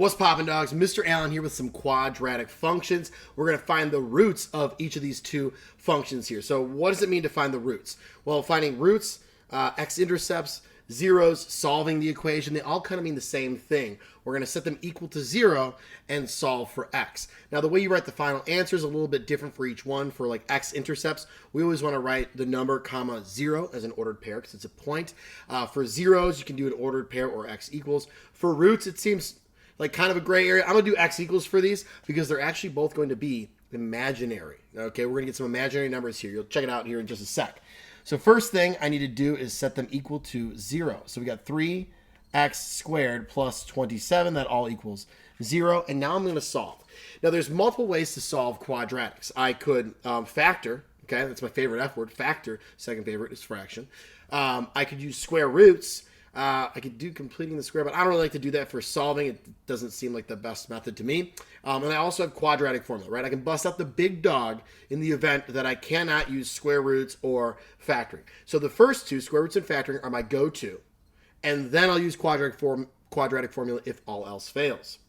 What's poppin', dogs? Mr. Allen here with some quadratic functions. We're going to find the roots of each of these two functions here. So what does it mean to find the roots? Well, finding roots, x-intercepts, zeros, solving the equation, they all kind of mean the same thing. We're going to set them equal to 0 and solve for x. Now, the way you write the final answer is a little bit different for each one. For like x-intercepts, we always want to write the number comma 0 as an ordered pair because it's a point. For zeros, you can do an ordered pair or x equals. For roots, it seems like kind of a gray area. I'm going to do x equals for these because they're actually both going to be imaginary. Okay, we're going to get some imaginary numbers here. You'll check it out here in just a sec. So first thing I need to do is set them equal to 0. So we got 3x squared plus 27. That all equals 0. And now I'm going to solve. Now there's multiple ways to solve quadratics. I could factor. Okay, that's my favorite F word, factor. Second favorite is fraction. I could use square roots. I could do completing the square, but I don't really like to do that for solving. It doesn't seem like the best method to me. And I also have quadratic formula, right? I can bust out the big dog in the event that I cannot use square roots or factoring. So the first two, square roots and factoring, are my go-to. And then I'll use quadratic formula if all else fails.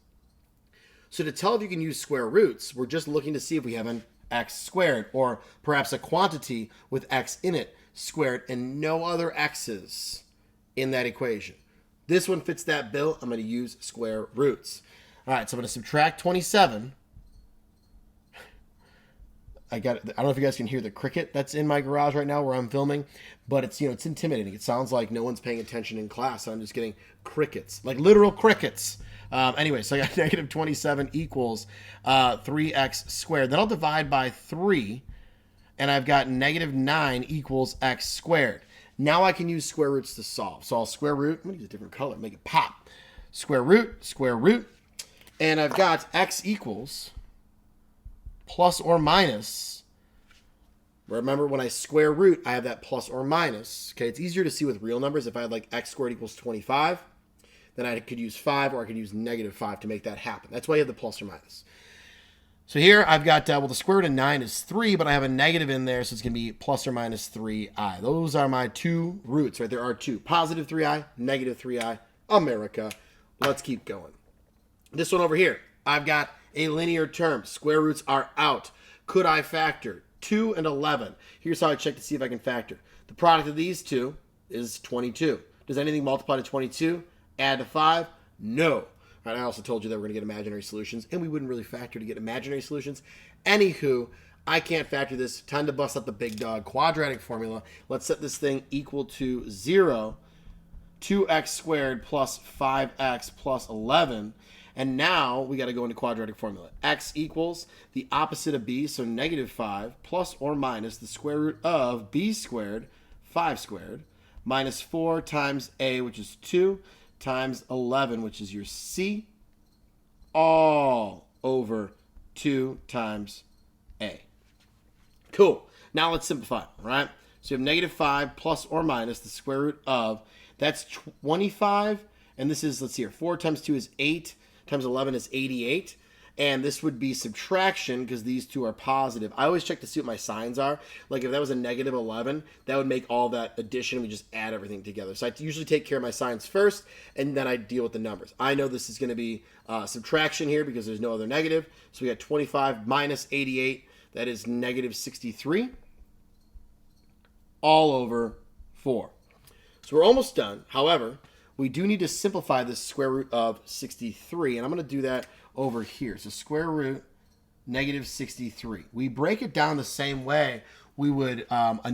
So to tell if you can use square roots, we're just looking to see if we have an x squared, or perhaps a quantity with x in it squared and no other x's in that equation. This one fits that bill. I'm going to use square roots. All right, so I'm going to subtract 27. I don't know if you guys can hear the cricket that's in my garage right now where I'm filming, but it's intimidating. It sounds like no one's paying attention in class. So I'm just getting crickets, like literal crickets. Anyway, so I got negative 27 equals 3x squared. Then I'll divide by 3, and I've got negative 9 equals x squared. Now I can use square roots to solve. So I'll square root. I'm going to use a different color. Make it pop. Square root. And I've got x equals plus or minus. Remember, when I square root, I have that plus or minus. Okay, it's easier to see with real numbers. If I had like x squared equals 25, then I could use 5 or I could use negative 5 to make that happen. That's why you have the plus or minus. So here I've got, well, the square root of 9 is 3, but I have a negative in there, so it's going to be plus or minus 3i. Those are my two roots, right? There are two. Positive 3i, negative 3i, America. Let's keep going. This one over here, I've got a linear term. Square roots are out. Could I factor? 2 and 11. Here's how I check to see if I can factor. The product of these two is 22. Does anything multiply to 22? Add to 5? No. Right, I also told you that we're going to get imaginary solutions, and we wouldn't really factor to get imaginary solutions. Anywho, I can't factor this. Time to bust out the big dog quadratic formula. Let's set this thing equal to 0. 2x squared plus 5x plus 11. And now we got to go into quadratic formula. X equals the opposite of b, so negative 5, plus or minus the square root of b squared, 5 squared, minus 4 times a, which is 2, times 11, which is your C, all over 2 times A. Cool. Now let's simplify, right? So you have negative 5 plus or minus the square root of, that's 25, and this is, let's see here, 4 times 2 is 8, times 11 is 88. And this would be subtraction because these two are positive. I always check to see what my signs are. Like if that was a negative 11, that would make all that addition. We just add everything together. So I usually take care of my signs first, and then I deal with the numbers. I know this is going to be subtraction here because there's no other negative. So we got 25 minus 88. That is negative 63 all over 4. So we're almost done. However, we do need to simplify this square root of 63, and I'm going to do that over here. So square root negative 63. We break it down the same way we would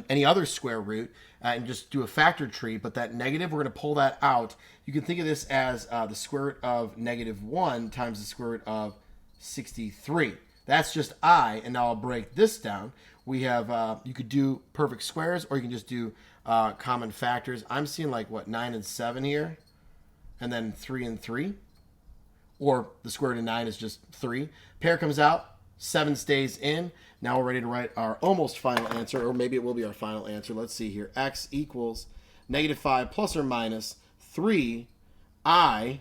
any other square root and just do a factor tree, but that negative, we're going to pull that out. You can think of this as the square root of negative 1 times the square root of 63. That's just I, and now I'll break this down. We have, you could do perfect squares, or you can just do common factors. I'm seeing like, what, 9 and 7 here, and then 3 and 3. Or the square root of 9 is just 3. Pair comes out, 7 stays in. Now we're ready to write our almost final answer, or maybe it will be our final answer. Let's see here. X equals negative 5 plus or minus 3i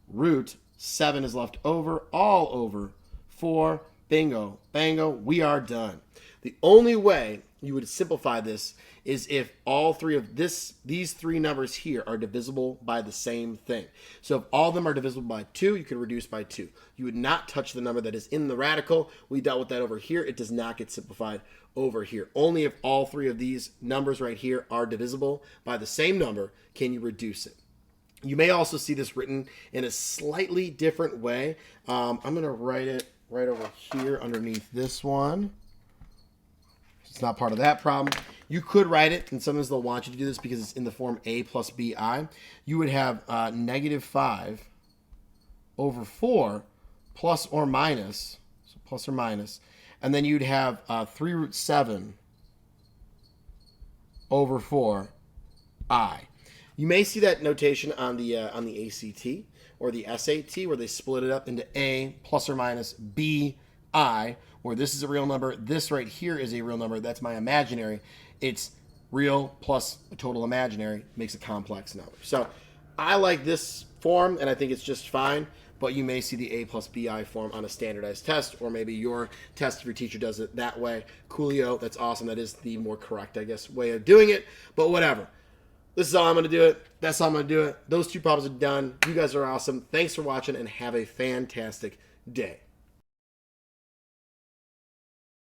root 7 is left over, all over 4 Bingo, bango, we are done. The only way you would simplify this is if all three of these three numbers here are divisible by the same thing. So if all of them are divisible by 2, you could reduce by 2. You would not touch the number that is in the radical. We dealt with that over here. It does not get simplified over here. Only if all three of these numbers right here are divisible by the same number can you reduce it. You may also see this written in a slightly different way. I'm going to write it right over here underneath this one. It's not part of that problem. You could write it, and sometimes they'll want you to do this because it's in the form a plus bi. You would have negative 5 over 4 plus or minus, so plus or minus, and then you'd have 3 root 7 over 4i. You may see that notation on the ACT or the SAT where they split it up into a plus or minus bi, where this is a real number. This right here is a real number. That's my imaginary. It's real plus a total imaginary makes a complex number. So I like this form, and I think it's just fine, but you may see the a plus bi form on a standardized test, or maybe your test if your teacher does it that way. Coolio, that's awesome. That is the more correct, I guess, way of doing it, but whatever. This is how I'm going to do it. That's how I'm going to do it. Those two problems are done. You guys are awesome. Thanks for watching, and have a fantastic day.